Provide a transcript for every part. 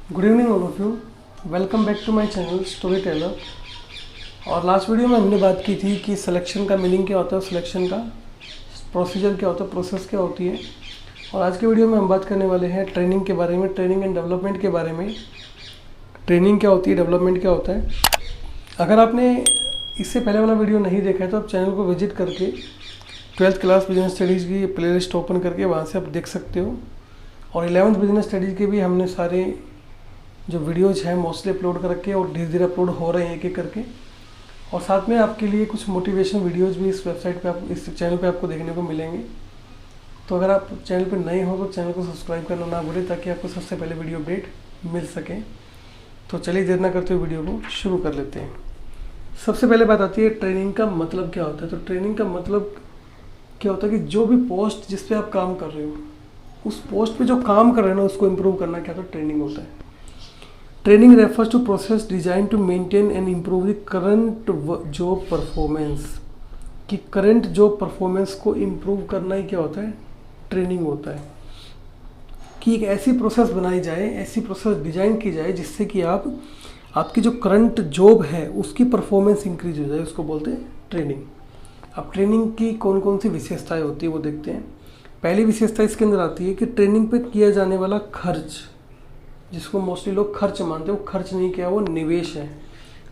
Good evening all of you. Welcome back to my channel story teller. और last video में हमने बात की थी कि सिलेक्शन का मीनिंग क्या होता है, सिलेक्शन का प्रोसीजर क्या होता है, प्रोसेस क्या होती है। और आज के वीडियो में हम बात करने वाले हैं ट्रेनिंग के बारे में, ट्रेनिंग एंड डेवलपमेंट के बारे में। ट्रेनिंग क्या होती है, डेवलपमेंट क्या होता है। अगर आपने इससे पहले वाला वीडियो नहीं देखा है तो आप चैनल को विजिट करके 12th क्लास बिजनेस स्टडीज़ की प्लेलिस्ट ओपन करके वहाँ से आप देख सकते हो। और 11th बिजनेस स्टडीज़ के भी हमने सारे जो वीडियोज़ हैं मोस्टली अपलोड कर रखे और धीरे धीरे अपलोड हो रहे हैं एक एक करके। और साथ में आपके लिए कुछ मोटिवेशन वीडियोज़ भी इस वेबसाइट पे, आप इस चैनल पे आपको देखने को मिलेंगे। तो अगर आप चैनल पे नए हो तो चैनल को सब्सक्राइब करना ना भूलें ताकि आपको सबसे पहले वीडियो अपडेट मिल सके। तो चलिए देर ना करते हुए वीडियो को शुरू कर लेते हैं। सबसे पहले बात आती है ट्रेनिंग का मतलब क्या होता है। तो ट्रेनिंग का मतलब क्या होता है कि जो भी पोस्ट जिस पे आप काम कर रहे हो, उस पोस्ट पे जो काम कर रहे हैं ना उसको इम्प्रूव करना क्या होता है, ट्रेनिंग होता है। Training refers to process design to maintain and improve the current job performance. कि करंट जॉब परफॉर्मेंस को इम्प्रूव करना ही क्या होता है, ट्रेनिंग होता है। कि एक ऐसी प्रोसेस बनाई जाए, ऐसी प्रोसेस डिजाइन की जाए जिससे कि आपकी जो करंट जॉब है उसकी परफॉर्मेंस इंक्रीज हो जाए, उसको बोलते हैं ट्रेनिंग। अब ट्रेनिंग की कौन कौन सी विशेषताएं होती है वो देखते हैं। पहली विशेषता इसके अंदर आती है कि ट्रेनिंग पे किया जाने वाला खर्च, जिसको मोस्टली लोग खर्च मानते हैं, वो खर्च नहीं किया, वो निवेश है।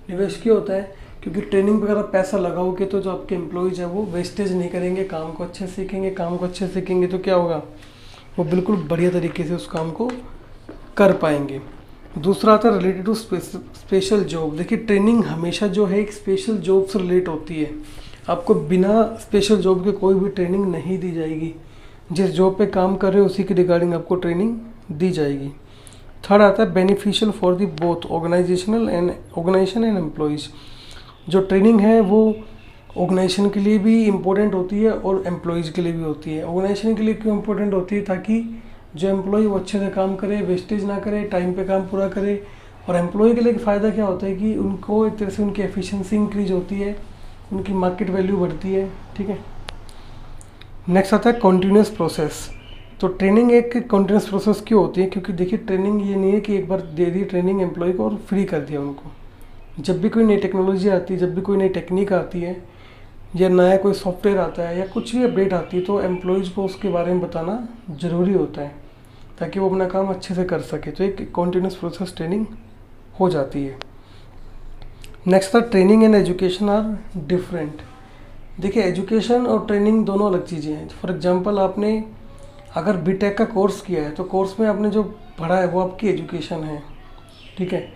निवेश क्यों होता है, क्योंकि ट्रेनिंग पे अगर आप पैसा लगाओगे तो जो आपके एम्प्लॉयज़ हैं वो वेस्टेज नहीं करेंगे, काम को अच्छे सीखेंगे। काम को अच्छे सीखेंगे तो क्या होगा, वो बिल्कुल बढ़िया तरीके से उस काम को कर पाएंगे। दूसरा आता है रिलेटेड टू स्पेशल जॉब। देखिए ट्रेनिंग हमेशा जो है एक स्पेशल जॉब से रिलेट होती है। आपको बिना स्पेशल जॉब के कोई भी ट्रेनिंग नहीं दी जाएगी। जिस जॉब पे काम कर रहे हो उसी के रिगार्डिंग आपको ट्रेनिंग दी जाएगी। थर्ड आता है beneficial for the both organisation and employees. जो ट्रेनिंग है वो ऑर्गेनाइजेशन के लिए भी इम्पोर्टेंट होती है और एम्प्लॉयज़ के लिए भी होती है। ऑर्गेनाइजेशन के लिए क्यों इम्पोर्टेंट होती है, ताकि जो एम्प्लॉय वो अच्छे से काम करे, वेस्टेज ना करे, टाइम पे काम पूरा करे। और एम्प्लॉय के लिए फ़ायदा क्या होता है कि उनको एक तरह से उनकी एफिशिएंसी इंक्रीज होती है, उनकी मार्केट वैल्यू बढ़ती है। ठीक है। नेक्स्ट आता है कॉन्टीन्यूस प्रोसेस। तो ट्रेनिंग एक कॉन्टीन्यूस प्रोसेस क्यों होती है, क्योंकि देखिए ट्रेनिंग ये नहीं है कि एक बार दे दी ट्रेनिंग एम्प्लॉय को और फ्री कर दिया उनको। जब भी कोई नई टेक्नोलॉजी आती है, जब भी कोई नई टेक्निक आती है या नया कोई सॉफ्टवेयर आता है या कुछ भी अपडेट आती है तो एम्प्लॉयज़ को उसके बारे में बताना ज़रूरी होता है ताकि वो अपना काम अच्छे से कर सके। तो एक कॉन्टीन्यूस प्रोसेस ट्रेनिंग हो जाती है। नेक्स्ट था training and education are different. देखिए एजुकेशन और ट्रेनिंग दोनों अलग चीज़ें हैं। फॉर एग्जांपल आपने अगर बीटेक का कोर्स किया है तो कोर्स में आपने जो पढ़ा है वो आपकी एजुकेशन है। ठीक है।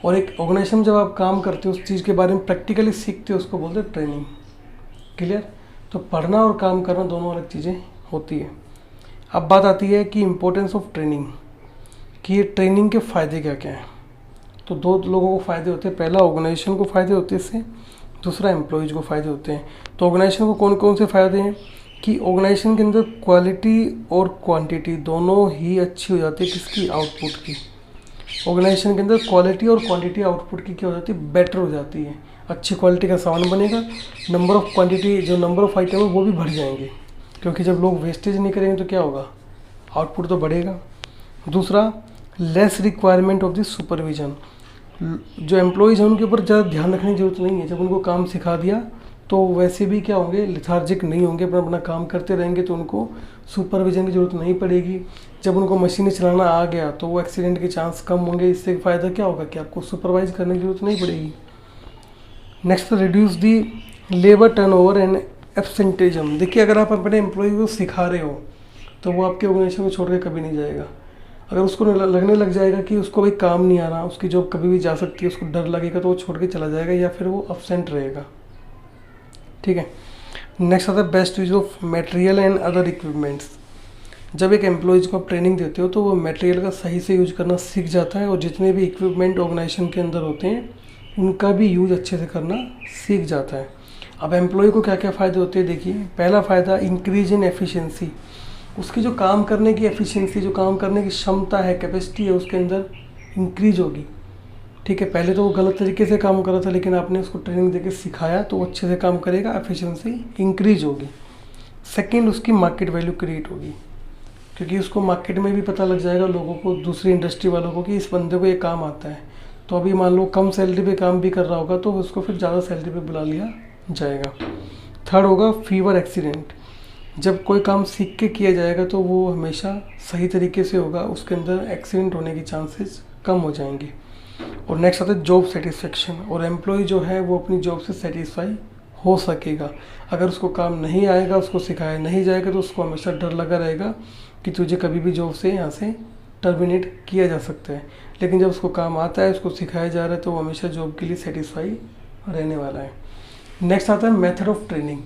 और एक ऑर्गेनाइजेशन में जब आप काम करते हो उस चीज़ के बारे में प्रैक्टिकली सीखते हो, उसको बोलते हैं ट्रेनिंग। क्लियर। तो पढ़ना और काम करना दोनों अलग चीज़ें होती है। अब बात आती है कि इम्पोर्टेंस ऑफ ट्रेनिंग, कि ये ट्रेनिंग के फ़ायदे क्या क्या हैं। तो दो लोगों को फ़ायदे होते हैं। पहला ऑर्गेनाइजेशन को फ़ायदे होते हैं इससे, दूसरा एम्प्लॉयज़ को फ़ायदे होते हैं। तो ऑर्गेनाइजेशन को कौन कौन से फ़ायदे हैं कि ऑर्गेनाइजेशन के अंदर क्वालिटी और क्वांटिटी दोनों ही अच्छी हो जाती है। किसकी, आउटपुट की। ऑर्गेनाइजेशन के अंदर क्वालिटी और क्वांटिटी आउटपुट की क्या हो जाती है, बेटर हो जाती है। अच्छी क्वालिटी का सामान बनेगा, नंबर ऑफ़ क्वांटिटी जो नंबर ऑफ़ आइटम है वो भी बढ़ जाएंगे, क्योंकि जब लोग वेस्टेज नहीं करेंगे तो क्या होगा, आउटपुट तो बढ़ेगा। दूसरा less requirement of the supervision. जो एम्प्लॉयज़ हैं उनके ऊपर ज़्यादा ध्यान रखने की ज़रूरत नहीं है। जब उनको काम सिखा दिया तो वैसे भी क्या होंगे, लिथार्जिक नहीं होंगे, अपना अपना काम करते रहेंगे। तो उनको सुपरविजन की ज़रूरत नहीं पड़ेगी। जब उनको मशीनें चलाना आ गया तो वो एक्सीडेंट के चांस कम होंगे। इससे फ़ायदा क्या होगा कि आपको सुपरवाइज करने की ज़रूरत नहीं पड़ेगी। Next reduce the labour turnover and absenteeism. देखिए अगर आप अपने एम्प्लॉय को सिखा रहे हो तो वो आपके ऑर्गेनाइजेशन को छोड़ के कभी नहीं जाएगा। अगर उसको लगने लग जाएगा कि उसको भाई काम नहीं आ रहा, उसकी जॉब कभी भी जा सकती है, उसको डर लगेगा तो वो छोड़ के चला जाएगा या फिर वो अब्सेंट रहेगा। ठीक है। नेक्स्ट आता है best use of material and other equipments. जब एक एम्प्लॉयज़ को आप ट्रेनिंग देते हो तो वो मटेरियल का सही से यूज करना सीख जाता है और जितने भी इक्विपमेंट ऑर्गेनाइजेशन के अंदर होते हैं उनका भी यूज अच्छे से करना सीख जाता है। अब एम्प्लॉय को क्या क्या फ़ायदे होते हैं, देखिए पहला फ़ायदा इंक्रीज इन एफिशिएंसी। उसकी जो काम करने की एफिशिएंसी, जो काम करने की क्षमता है, कैपेसिटी है, उसके अंदर इंक्रीज होगी। ठीक है। पहले तो वो गलत तरीके से काम कर रहा था लेकिन आपने उसको ट्रेनिंग देके सिखाया तो वो अच्छे से काम करेगा, एफिशिएंसी इंक्रीज होगी। सेकंड, उसकी मार्केट वैल्यू क्रिएट होगी, क्योंकि उसको मार्केट में भी पता लग जाएगा लोगों को, दूसरी इंडस्ट्री वालों को, कि इस बंदे को ये काम आता है। तो अभी मान लो कम सैलरी पे काम भी कर रहा होगा तो उसको फिर ज़्यादा सैलरी पे बुला लिया जाएगा। थर्ड होगा फीवर एक्सीडेंट। जब कोई काम सीख के किया जाएगा तो वो हमेशा सही तरीके से होगा, उसके अंदर एक्सीडेंट होने की चांसेस कम हो जाएंगे। और नेक्स्ट आता है जॉब सेटिस्फेक्शन, और एम्प्लॉय जो है वो अपनी जॉब से सेटिस्फाई हो सकेगा। अगर उसको काम नहीं आएगा, उसको सिखाया नहीं जाएगा, तो उसको हमेशा डर लगा रहेगा कि तुझे कभी भी जॉब से यहाँ से टर्मिनेट किया जा सकता है। लेकिन जब उसको काम आता है, उसको सिखाया जा रहा है, तो वो हमेशा जॉब के लिए सेटिस्फाई रहने वाला है। नेक्स्ट आता है मेथड ऑफ ट्रेनिंग।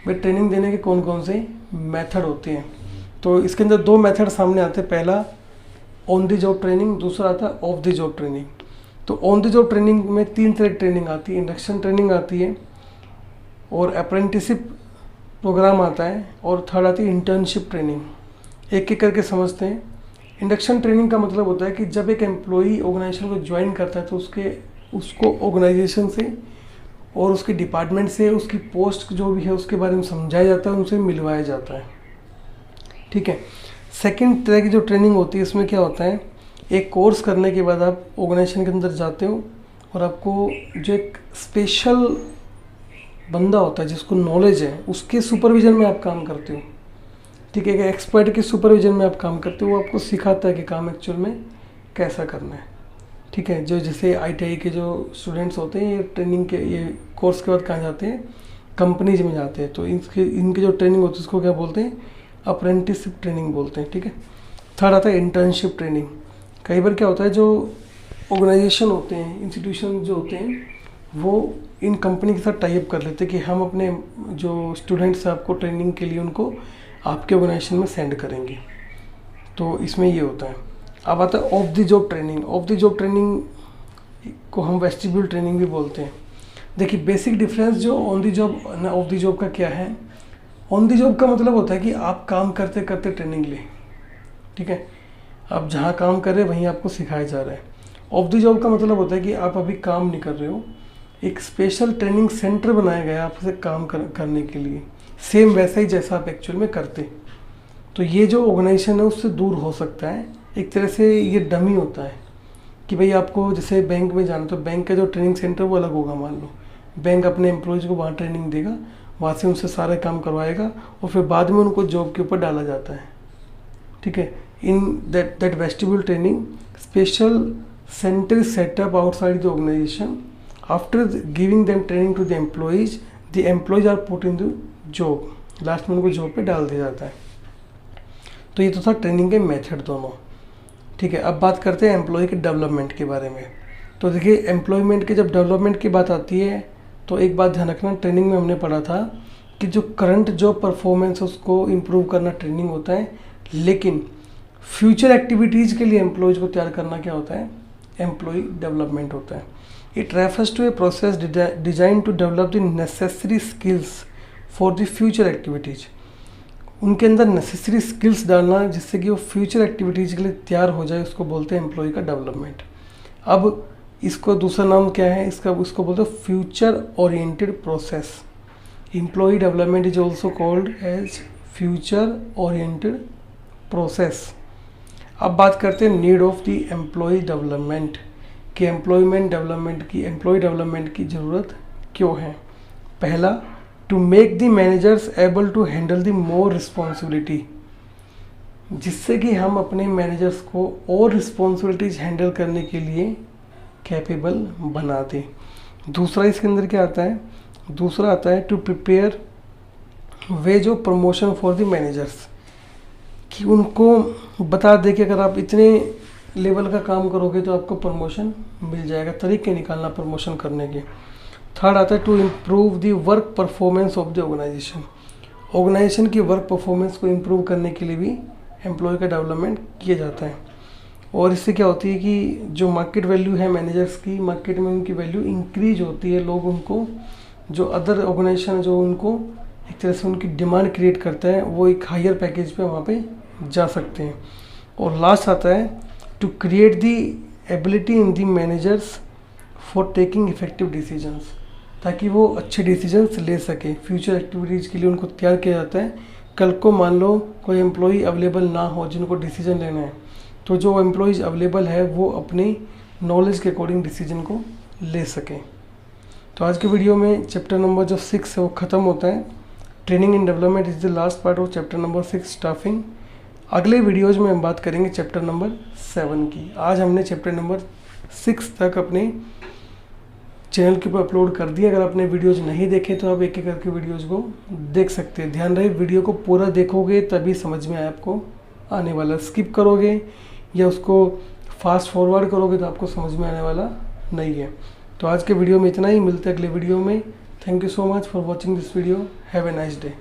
भाई ट्रेनिंग देने के कौन कौन से मेथड होते हैं, तो इसके अंदर दो मेथड सामने आते हैं। पहला ऑन द जॉब ट्रेनिंग, दूसरा आता है ऑफ द जॉब ट्रेनिंग। तो ऑन द जॉब ट्रेनिंग में 3 तरह की ट्रेनिंग आती है। इंडक्शन ट्रेनिंग आती है, और अप्रेंटिसशिप प्रोग्राम आता है, और थर्ड आती है इंटर्नशिप ट्रेनिंग। एक एक करके समझते हैं। इंडक्शन ट्रेनिंग का मतलब होता है कि जब एक एम्प्लॉई ऑर्गेनाइजेशन को ज्वाइन करता है तो उसको ऑर्गेनाइजेशन से और उसके डिपार्टमेंट से उसकी पोस्ट जो भी है उसके बारे में समझाया जाता है, उनसे मिलवाया जाता है। ठीक है। सेकंड तरह की जो ट्रेनिंग होती है, इसमें क्या होता है, एक कोर्स करने के बाद आप ऑर्गेनाइजेशन के अंदर जाते हो और आपको जो एक स्पेशल बंदा होता है जिसको नॉलेज है, उसके सुपरविजन में आप काम करते हो। ठीक है, एक एक्सपर्ट के सुपरविजन में आप काम करते हो, वो आपको सिखाता है कि काम एक्चुअल में कैसा करना है। ठीक है, जो जैसे ITI के जो स्टूडेंट्स होते हैं, ये ट्रेनिंग के ये कोर्स के बाद कहाँ जाते हैं, कंपनीज में जाते हैं। तो इनकी जो ट्रेनिंग होती है उसको क्या बोलते हैं, अप्रेंटिसशिप ट्रेनिंग बोलते हैं। ठीक है। थर्ड आता है इंटर्नशिप ट्रेनिंग। कई बार क्या होता है, जो ऑर्गेनाइजेशन होते हैं, इंस्टीट्यूशन जो होते हैं, वो इन कंपनी के साथ टाई अप कर लेते हैं कि हम अपने जो स्टूडेंट्स हैं आपको ट्रेनिंग के लिए उनको आपके ऑर्गेनाइजेशन में सेंड करेंगे। तो इसमें ये होता है। अब आता है of the job training. Of the job training को हम वेस्टिब्यूल ट्रेनिंग भी बोलते हैं। देखिए बेसिक डिफरेंस जो ऑन द जॉब ना ऑफ द जॉब का क्या है। ऑन द जॉब का मतलब होता है कि आप काम करते करते ट्रेनिंग लें। ठीक है, आप जहाँ काम कर रहे हैं वहीं आपको सिखाया जा रहा है। ऑफ द जॉब का मतलब होता है कि आप अभी काम नहीं कर रहे हो, एक स्पेशल ट्रेनिंग सेंटर बनाया गया आपसे काम करने के लिए, सेम वैसा ही जैसा आप एक्चुअल में करते। तो ये जो ऑर्गेनाइजेशन है उससे दूर हो सकता है। एक तरह से ये डमी होता है कि भाई आपको जैसे बैंक में जाना, तो बैंक का जो ट्रेनिंग सेंटर वो अलग होगा। मान लो बैंक अपने एम्प्लॉयज़ को वहाँ ट्रेनिंग देगा, वहाँ से उनसे सारे काम करवाएगा और फिर बाद में उनको जॉब के ऊपर डाला जाता है। ठीक है। In that vestibule training special centre setup outside the organisation. After giving them training to the employees are put in the job. Last में उनको जॉब पे डाल दिया जाता है। तो ये तो था ट्रेनिंग के मेथड दोनों। ठीक है, अब बात करते हैं एम्प्लॉय के डेवलपमेंट के बारे में। तो देखिए एम्प्लॉयमेंट के जब डेवलपमेंट की बात आती है तो एक बात ध्यान रखना, ट्रेनिंग में हमने पढ़ा था कि जो करंट जॉब परफॉर्मेंस उसको इम्प्रूव करना ट्रेनिंग होता है, लेकिन फ्यूचर एक्टिविटीज़ के लिए एम्प्लॉयज़ को तैयार करना क्या होता है, एम्प्लॉय डेवलपमेंट होता है। It refers to a process design to develop the necessary skills for the future activities. उनके अंदर नेसेसरी स्किल्स डालना जिससे कि वो फ्यूचर एक्टिविटीज़ के लिए तैयार हो जाए, उसको बोलते हैं एम्प्लॉय का डेवलपमेंट। अब इसको दूसरा नाम क्या है उसको बोलते हैं future oriented process. Employee development is also called as future oriented process. अब बात करते हैं need of the employee development, कि एम्प्लॉय डेवलपमेंट की ज़रूरत क्यों है। पहला, to make the managers able to handle the more responsibility, जिससे कि हम अपने मैनेजर्स को और रिस्पॉन्सिबिलिटीज हैंडल करने के लिए कैपेबल बना दें। दूसरा इसके अंदर क्या आता है, दूसरा आता है to prepare ways of promotion for the managers, कि उनको बता दे कि अगर आप इतने लेवल का काम करोगे तो आपको प्रमोशन मिल जाएगा, तरीके निकालना प्रमोशन करने के। थर्ड आता है to improve the work performance of the organisation की वर्क परफॉर्मेंस को इम्प्रूव करने के लिए भी एम्प्लॉय का डेवलपमेंट किया जाता है। और इससे क्या होती है कि जो मार्केट वैल्यू है मैनेजर्स की, मार्केट में उनकी वैल्यू इंक्रीज होती है। लोग उनको, जो अदर ऑर्गेनाइजेशन जो उनको एक तरह से उनकी डिमांड क्रिएट करता है, वो एक हायर पैकेज पे वहाँ पे जा सकते हैं। और लास्ट आता है to create the ability in the managers for taking effective decisions, ताकि वो अच्छे डिसीजंस ले सके। फ्यूचर एक्टिविटीज़ के लिए उनको तैयार किया जाता है कल को मान लो कोई एम्प्लॉई अवेलेबल ना हो जिनको डिसीजन लेना है, तो जो एम्प्लॉइज़ अवेलेबल है वो अपनी नॉलेज के अकॉर्डिंग डिसीजन को ले सकें। तो आज के वीडियो में चैप्टर नंबर जो 6 है वो ख़त्म होता है। Training and development is the last part of chapter number 6 staffing. अगले वीडियोज़ में हम बात करेंगे चैप्टर नंबर 7 की। आज हमने चैप्टर नंबर 6 तक अपने चैनल के ऊपर अपलोड कर दिया। अगर आपने वीडियोज़ नहीं देखे तो आप एक एक करके वीडियोज़ को देख सकते हैं। ध्यान रहे वीडियो को पूरा देखोगे तभी समझ में आए आपको आने वाला। स्किप करोगे या उसको फास्ट फॉरवर्ड करोगे तो आपको समझ में आने वाला नहीं है। तो आज के वीडियो में इतना ही, मिलते हैं अगले वीडियो में। Thank you so much for watching this video. Have a nice day.